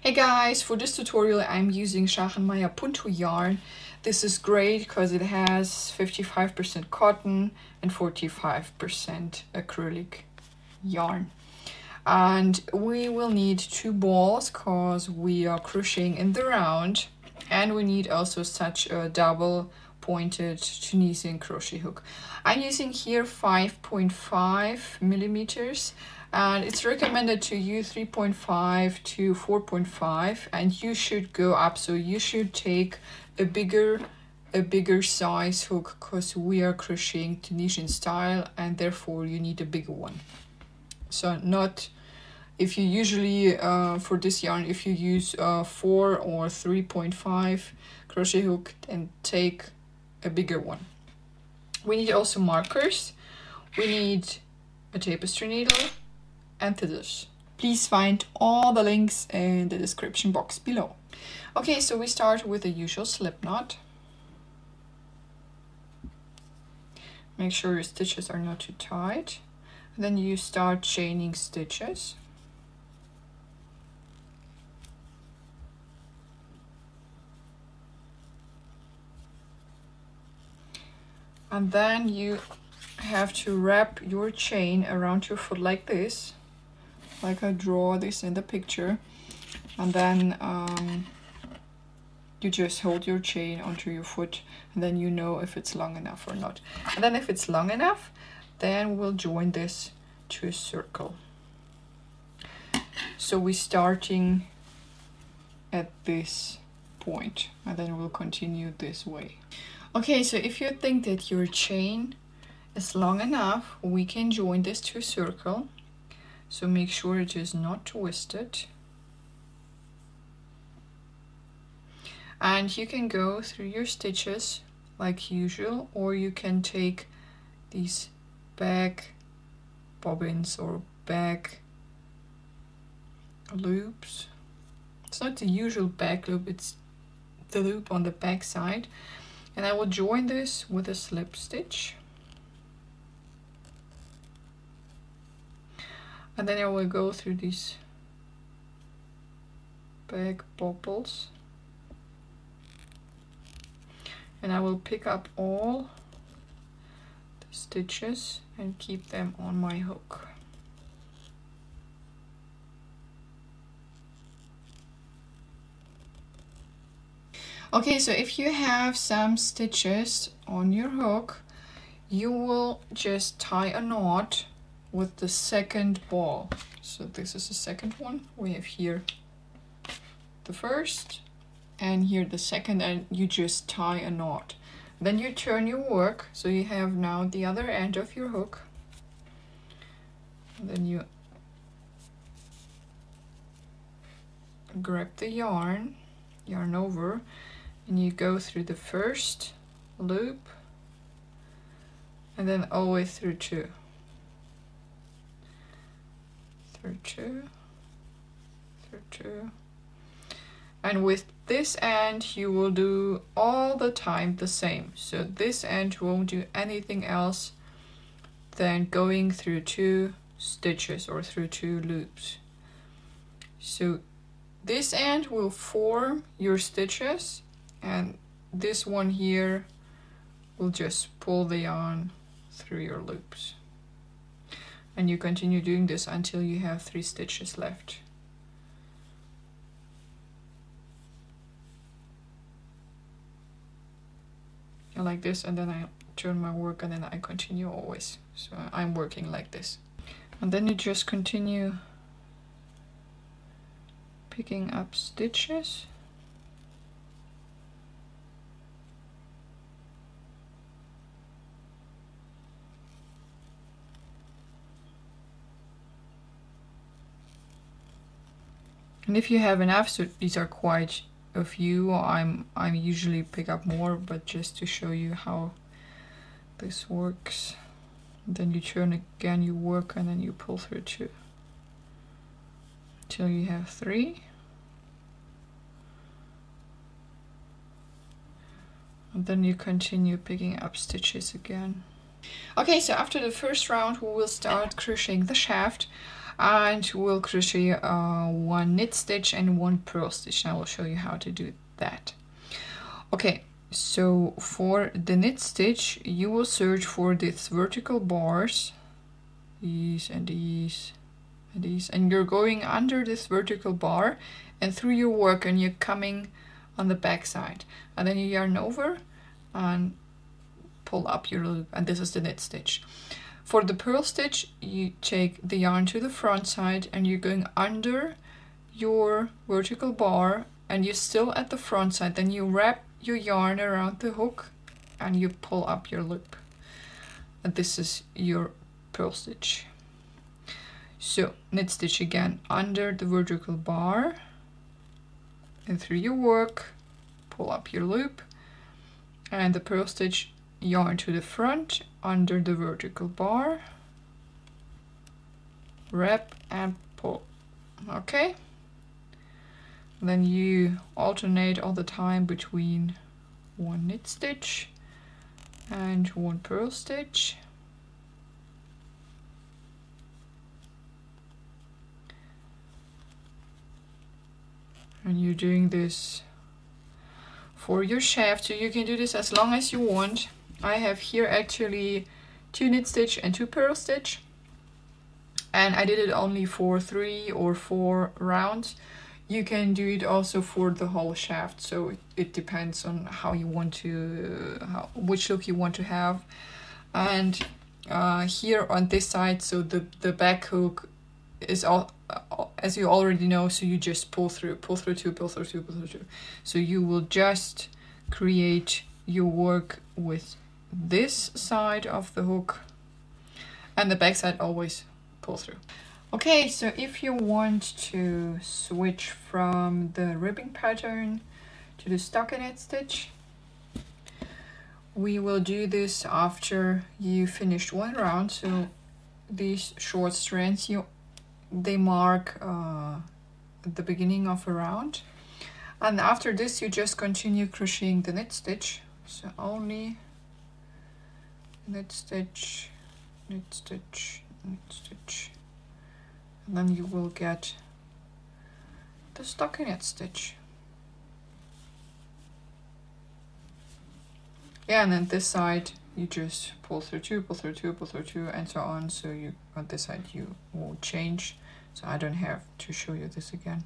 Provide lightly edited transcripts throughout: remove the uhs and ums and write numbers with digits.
Hey guys, for this tutorial I'm using Schacht Punto yarn. This is great because it has 55% cotton and 45% acrylic yarn. And we will need 2 balls because we are crocheting in the round, and we need also such a double pointed Tunisian crochet hook. I'm using here 5.5 millimeters, and it's recommended to use 3.5 to 4.5, and you should go up, so you should take a bigger size hook because we are crocheting Tunisian style, and therefore you need a bigger one. So not if you usually for this yarn, if you use 4 or 3.5 crochet hook, then take a bigger one. We need also markers, we need a tapestry needle and scissors. Please find all the links in the description box below. Okay, so we start with the usual slip knot. Make sure your stitches are not too tight. Then you start chaining stitches. And then you have to wrap your chain around your foot like this, like I draw this in the picture. And then you just hold your chain onto your foot, and then you know if it's long enough or not. And then if it's long enough, then we'll join this to a circle. So we're starting at this point, and then we'll continue this way. Okay, so if you think that your chain is long enough, we can join this to a circle. So make sure it is not twisted. And you can go through your stitches like usual, or you can take these back bobbins or back loops. It's not the usual back loop, it's the loop on the back side. And I will join this with a slip stitch. And then I will go through these back bobbles. And I will pick up all the stitches and keep them on my hook. Okay, so if you have some stitches on your hook, you will just tie a knot with the second ball. So this is the second one. We have here the first and here the second, and you just tie a knot. Then you turn your work, so you have now the other end of your hook. And then you grab the yarn over, and you go through the first loop and then all the way through two, and with this end you will do all the time the same. So this end won't do anything else than going through 2 stitches or through 2 loops. So this end will form your stitches, and this one here will just pull the yarn through your loops. And you continue doing this until you have 3 stitches left. And like this, and then I turn my work, and then I continue always. So I'm working like this. And then you just continue picking up stitches. And if you have enough, so these are quite a few, I'm usually pick up more, but just to show you how this works. And then you turn again, you work, and then you pull through 2 until you have 3. And then you continue picking up stitches again. Okay, so after the first round we will start crocheting the shaft. and we'll crochet one knit stitch and one purl stitch, and I will show you how to do that. Okay, so for the knit stitch you will search for these vertical bars, these and these and these, and you're going under this vertical bar and through your work, and you're coming on the back side, and then you yarn over and pull up your loop, and this is the knit stitch. For the purl stitch, you take the yarn to the front side and you're going under your vertical bar and you're still at the front side. Then you wrap your yarn around the hook and you pull up your loop. And this is your purl stitch. So knit stitch again under the vertical bar and through your work, pull up your loop, and the purl stitch, yarn to the front under the vertical bar, wrap and pull. Okay, then you alternate all the time between one knit stitch and one purl stitch. And you're doing this for your shaft, so you can do this as long as you want. I have here actually 2 knit stitch and 2 purl stitch, and I did it only for 3 or 4 rounds. You can do it also for the whole shaft, so it depends on how you want to, which look you want to have. And here on this side, so the back hook is all, as you already know, so you just pull through 2, pull through 2, pull through 2. So you will just create your work with this side of the hook, and the back side always pull through. Okay, so if you want to switch from the ribbing pattern to the stockinette stitch, we will do this after you finished 1 round. So these short strands, they mark the beginning of a round, and after this you just continue crocheting the knit stitch. So only knit stitch, knit stitch, knit stitch, and then you will get the stockinette stitch. Yeah, and then this side you just pull through 2, pull through 2, pull through 2, and so on. So you on this side you will change, so I don't have to show you this again,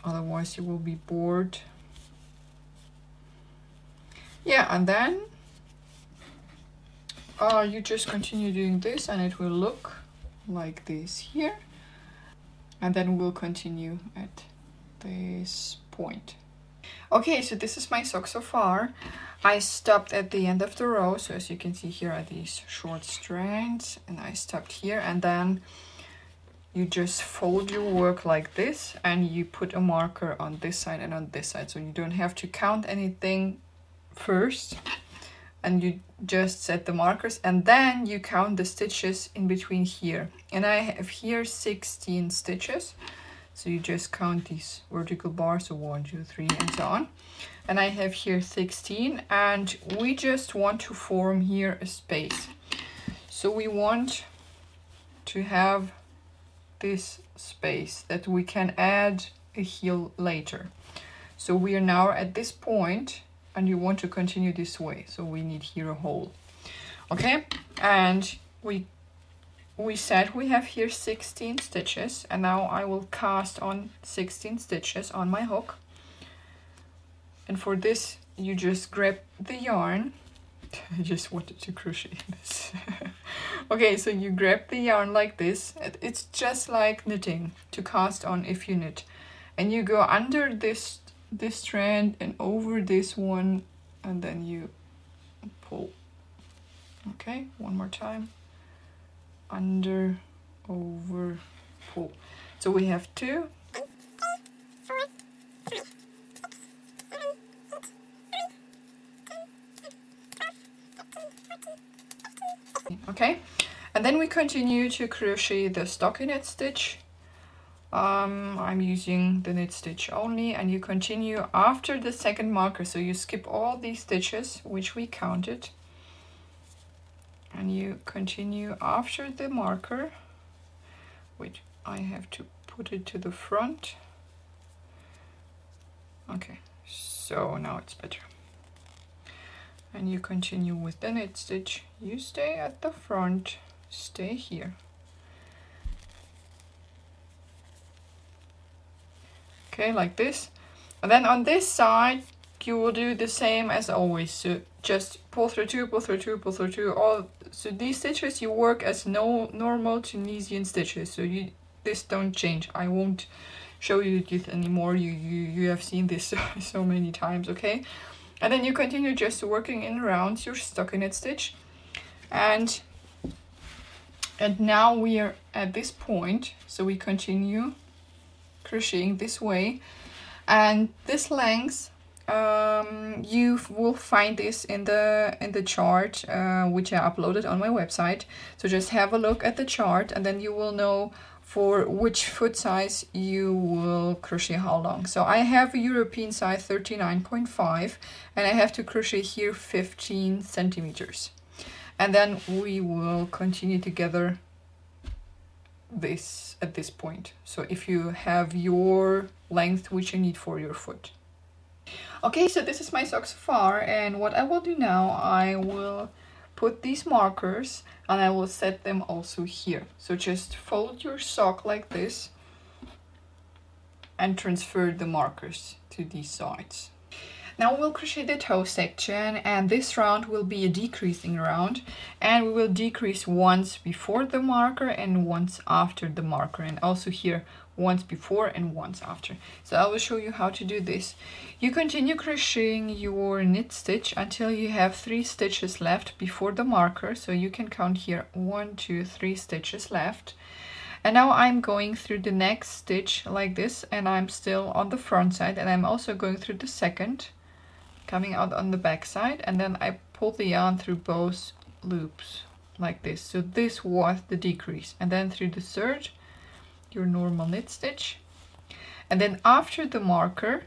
otherwise you will be bored. Yeah, and then you just continue doing this, and it will look like this here, and then we'll continue at this point. Okay, so this is my sock so far. I stopped at the end of the row, so as you can see here are these short strands, and I stopped here, and then you just fold your work like this, and you put a marker on this side and on this side, so you don't have to count anything first, and you just set the markers, and then you count the stitches in between here. And I have here 16 stitches, so you just count these vertical bars, so 1, 2, 3, and so on. And I have here 16, and we just want to form here a space. So we want to have this space that we can add a heel later. So we are now at this point, and you want to continue this way, so we need here a hole. Okay, and we said we have here 16 stitches, and now I will cast on 16 stitches on my hook. And for this you just grab the yarn. I just wanted to crochet this. Okay, so you grab the yarn like this. It's just like knitting to cast on if you knit, and you go under this strand and over this one, and then you pull. Okay, one more time. Under, over, pull. So we have 2. Okay, and then we continue to crochet the stockinette stitch. I'm using the knit stitch only, and you continue after the second marker, so you skip all these stitches which we counted, and you continue after the marker Wait, I have to put it to the front. Okay, so now it's better. And you continue with the knit stitch. You stay at the front, stay here. Okay, like this. And then on this side, you will do the same as always. So just pull through two, pull through two, pull through two. So these stitches you work as normal Tunisian stitches. So this don't change. I won't show you it anymore. You have seen this so many times, okay? And then you continue just working in around your stockinette stitch. And now we are at this point, so we continue crocheting this way, and this length you will find this in the chart which I uploaded on my website. So just have a look at the chart, and then you will know for which foot size you will crochet how long. So I have a European size 39.5, and I have to crochet here 15 centimeters, and then we will continue together this at this point. So if you have your length which you need for your foot. Okay, so this is my sock so far, and what I will do now, I will put these markers and I will set them also here. So just fold your sock like this and transfer the markers to these sides. Now we'll crochet the toe section, and this round will be a decreasing round, and we will decrease once before the marker and once after the marker, and also here once before and once after. So I will show you how to do this. You continue crocheting your knit stitch until you have 3 stitches left before the marker. So you can count here 1, 2, 3 stitches left. And now I'm going through the next stitch like this, and I'm still on the front side, and I'm also going through the second, coming out on the back side, and then I pull the yarn through both loops like this. So this was the decrease, and then through the third, your normal knit stitch, and then after the marker,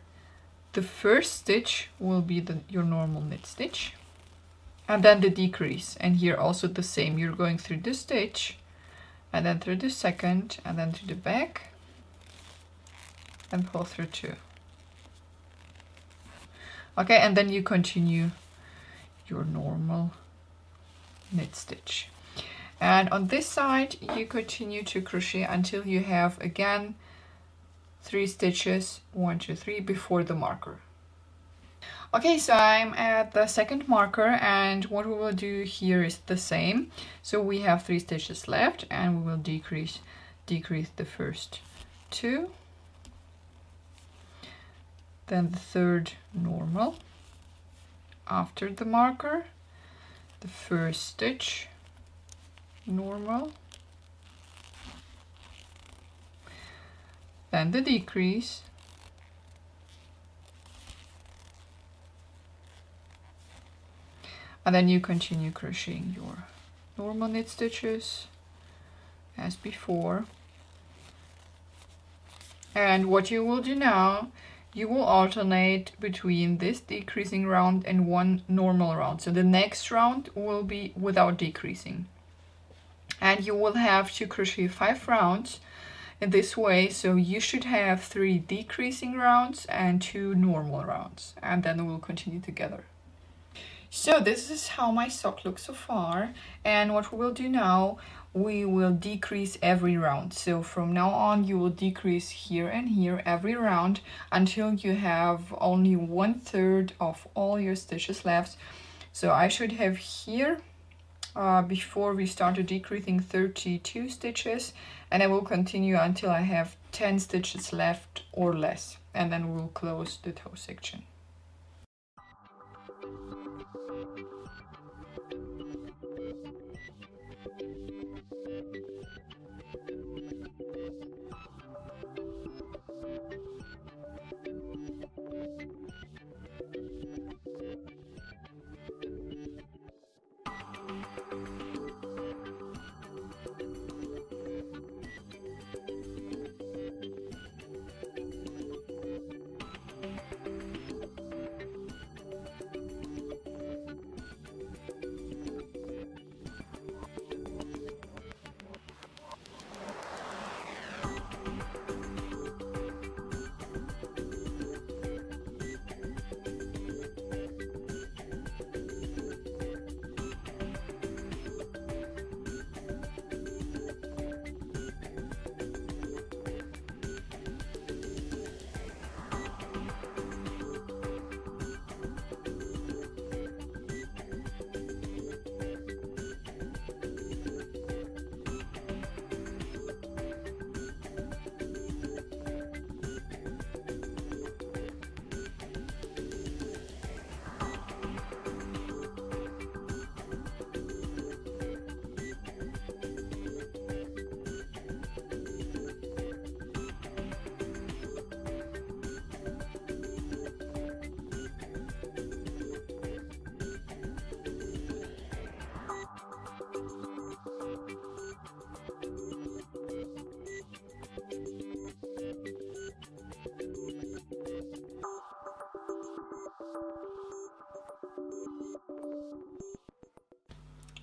the first stitch will be your normal knit stitch, and then the decrease. And here also the same, you're going through the stitch, and then through the second, and then to the back, and pull through 2. Okay, and then you continue your normal knit stitch. And on this side, you continue to crochet until you have again 3 stitches, 1, 2, 3 before the marker. Okay, so I'm at the second marker, and what we will do here is the same. So we have 3 stitches left, and we will decrease the first 2. Then the third normal after the marker, the first stitch normal, then the decrease, and then you continue crocheting your normal knit stitches as before. And what you will do now, you will alternate between this decreasing round and one normal round. So the next round will be without decreasing. And you will have to crochet 5 rounds in this way. So you should have 3 decreasing rounds and 2 normal rounds. And then we'll continue together. So this is how my sock looks so far. And what we will do now, we will decrease every round. So from now on, you will decrease here and here every round until you have only 1/3 of all your stitches left. So I should have here, before we started decreasing, 32 stitches, and I will continue until I have 10 stitches left or less, and then we'll close the toe section.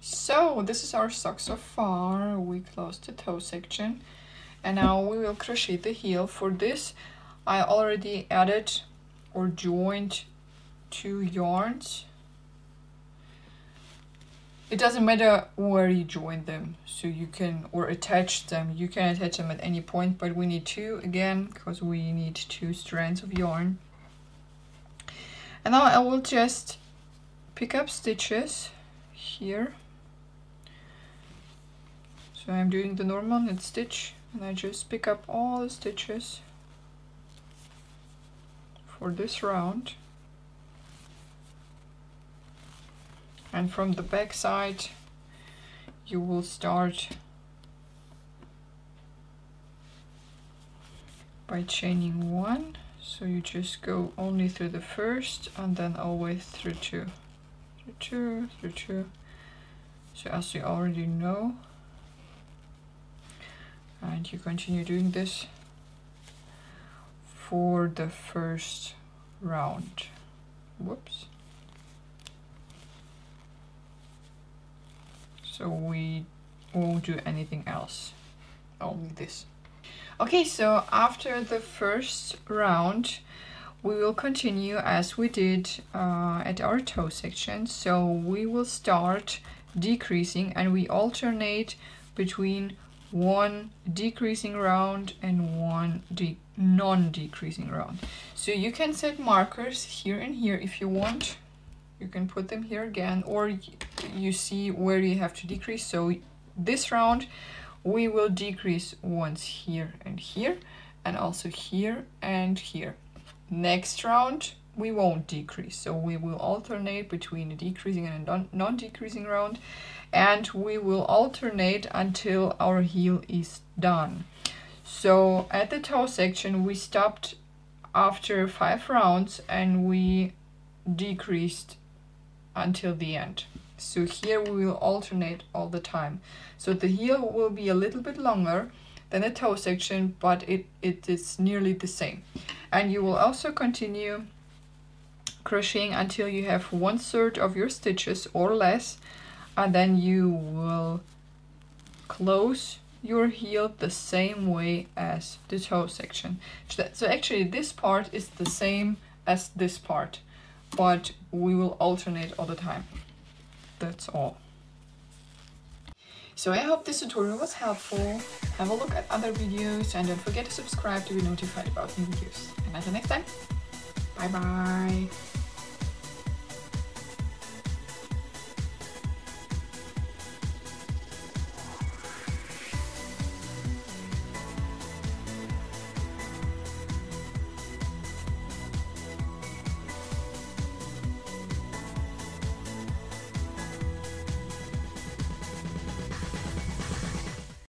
So this is our sock so far. We closed the toe section and now we will crochet the heel. For this I already added or joined 2 yarns. It doesn't matter where you join them, so you can, or attach them. You can attach them at any point, but we need 2 again because we need 2 strands of yarn. And now I will just pick up stitches here. So I'm doing the normal knit stitch and I just pick up all the stitches for this round. And from the back side you will start by chaining 1. So you just go only through the first and then always through 2, through 2, through 2. So as you already know, and you continue doing this for the first round. Whoops. So we won't do anything else, only this. Okay, so after the first round we will continue as we did at our toe section. So we will start decreasing and we alternate between 1 decreasing round and 1 non-decreasing round. So you can set markers here and here if you want. You can put them here again, or you see where you have to decrease. So this round we will decrease once here and here, and also here and here. Next round we won't decrease, so we will alternate between a decreasing and a non-decreasing round, and we will alternate until our heel is done. So at the toe section we stopped after 5 rounds and we decreased until the end. So here we will alternate all the time. So the heel will be a little bit longer than the toe section, but it is nearly the same. And you will also continue crocheting until you have 1/3 of your stitches or less, and then you will close your heel the same way as the toe section. So actually this part is the same as this part, but we will alternate all the time. That's all. So I hope this tutorial was helpful. Have a look at other videos and don't forget to subscribe to be notified about new videos. And until next time, bye bye!